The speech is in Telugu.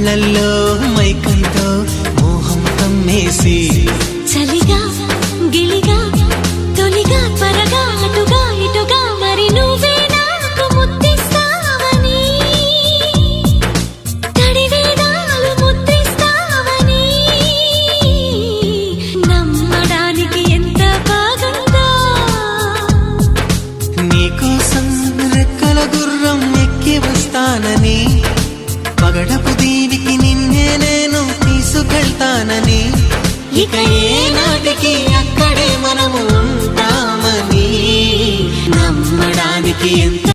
కళ్ళల్లో మైకంతో మోహం కమ్మేసి చలిగా గిలిగా తొలిగా త్వరగా అటుగా ఇటుగా మరి నువ్వే నాకు ముద్దిస్తావని తడివేదాలు ముద్దిస్తావని నమ్మడానికి ఎంత బాగుందో నీకోసం రెక్కల గుర్రం ఎక్కి వస్తానని పగడపు దీనికి నిన్నే నేను తీసుకెళ్తానని ఇక ఏ నాటికి అక్కడే మనము ఉంటామని నమ్మడానికి ఎంత